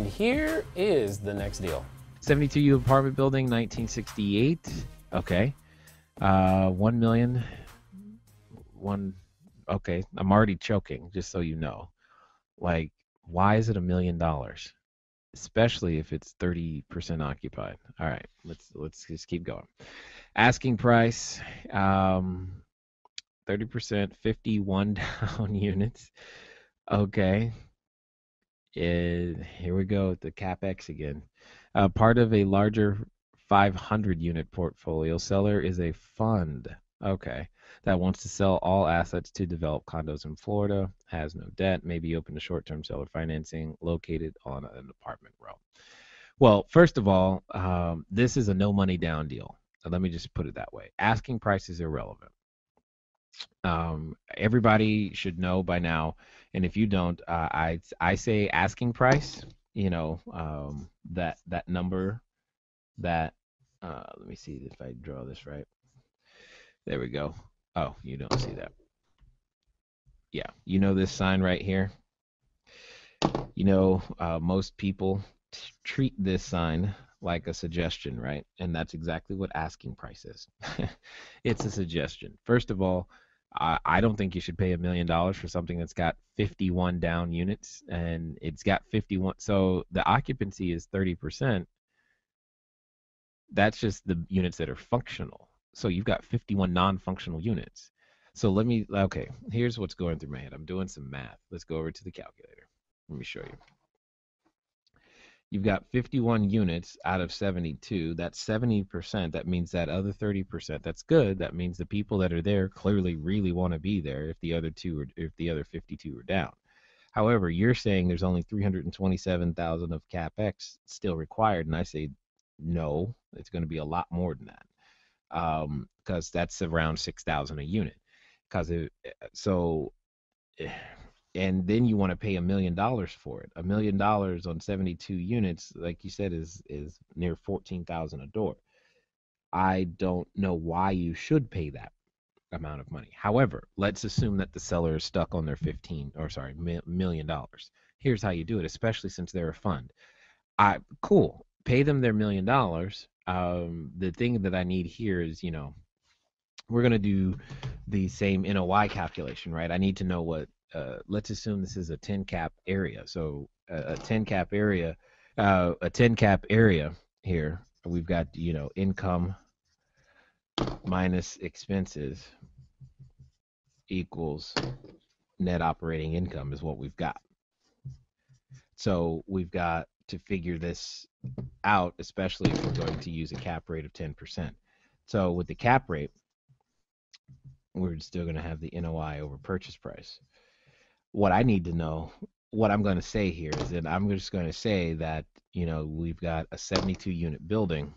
And here is the next deal. 72 apartment building, 1968. Okay. 1 million. Okay. I'm already choking, just so you know. Like, why is it $1 million? Especially if it's 30% occupied. All right, let's just keep going. Asking price, 30%, 51 down units. Okay. Here we go with the CapEx again. Part of a larger 500 unit portfolio. Seller is a fund. Okay. That wants to sell all assets to develop condos in Florida, has no debt, may be open to short term seller financing, located on an apartment row. Well, first of all, this is a no money down deal. Let me just put it that way. Asking price is irrelevant. Everybody should know by now, and if you don't, I say asking price. That number that let me see if I draw this right. There we go. Oh, you don't see that. Yeah, this sign right here. Most people treat this sign like a suggestion, right? And that's exactly what asking price is. It's a suggestion. First of all, I don't think you should pay $1 million for something that's got 51 down units, and it's got 51. So the occupancy is 30%. That's just the units that are functional. So you've got 51 non-functional units. So okay, here's what's going through my head. I'm doing some math. Let's go over to the calculator. Let me show you. You've got 51 units out of 72. That's 70%. That means that other 30%, that's good. That means the people that are there clearly really want to be there if the other 52 are down. However, you're saying there's only 327,000 of CapEx still required, and I say no, it's going to be a lot more than that. Because that's around 6,000 a unit. And then you want to pay $1 million for it. $1 million on 72 units, like you said, is near 14,000 a door. I don't know why you should pay that amount of money. However, let's assume that the seller is stuck on their $1 million. Here's how you do it, especially since they're a fund. Cool. Pay them their $1 million. The thing that I need here is, we're going to do the same NOI calculation, right? I need to know what, let's assume this is a 10 cap area. So a 10 cap area here, we've got, income minus expenses equals net operating income is what we've got. So we've got to figure this out, especially if we're going to use a cap rate of 10%. So with the cap rate, we're still going to have the NOI over purchase price. What I need to know, what I'm going to say here is that I'm just going to say that, we've got a 72 unit building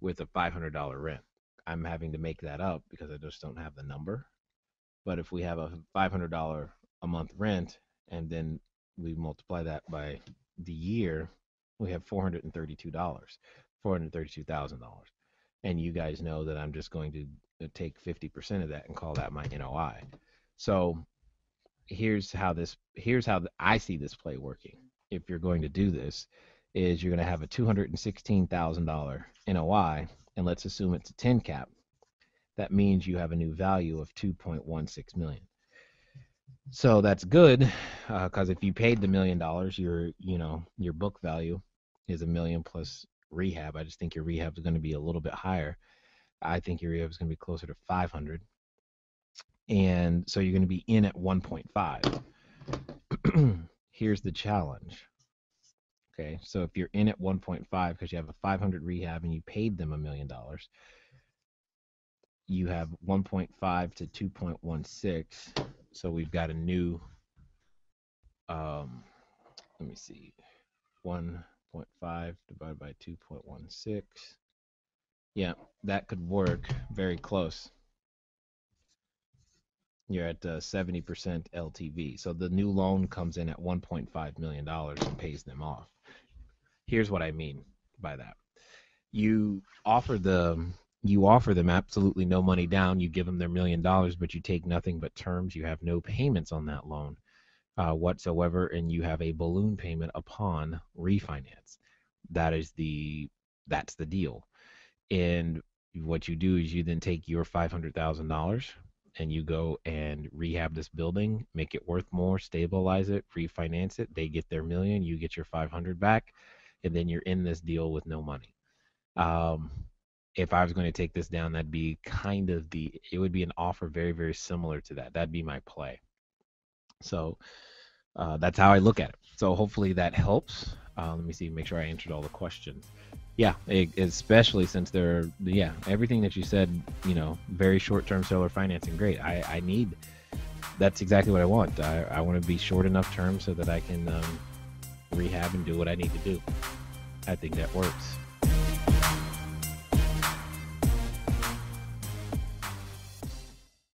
with a $500 rent. I'm having to make that up because I just don't have the number. But if we have a $500 a month rent and then we multiply that by the year, we have $432,000. And you guys know that I'm just going to take 50% of that and call that my NOI. So here's how I see this play working. If you're going to do this, is you're going to have a $216,000 NOI, and let's assume it's a 10 cap. That means you have a new value of $2.16 million. So that's good, because if you paid the $1 million, your book value is $1 million plus rehab. I just think your rehab is going to be a little bit higher. I think your rehab is going to be closer to 500. And so you're going to be in at 1.5. Here's the challenge. Okay, so if you're in at 1.5 because you have a 500 rehab and you paid them $1 million, you have 1.5 to 2.16. So we've got a new, let me see, 1.5 divided by 2.16. Yeah, that could work. Very close. You're at 70% LTV. So the new loan comes in at $1.5 million and pays them off. Here's what I mean by that. You offer them absolutely no money down. You give them their $1 million, but you take nothing but terms. You have no payments on that loan. whatsoever, and you have a balloon payment upon refinance. That's the deal. And what you do is you then take your $500,000 and you go and rehab this building, make it worth more, stabilize it, refinance it. They get their million, you get your 500 back, and then you're in this deal with no money. Um, if I was going to take this down, that'd be it would be an offer very, very similar to that. That'd be my play. So that's how I look at it. So hopefully that helps. Let me see, make sure I answered all the questions. Yeah, especially since everything that you said, very short-term seller financing, great. I need, that's exactly what I want. I want to be short enough term so that I can rehab and do what I need to do. I think that works.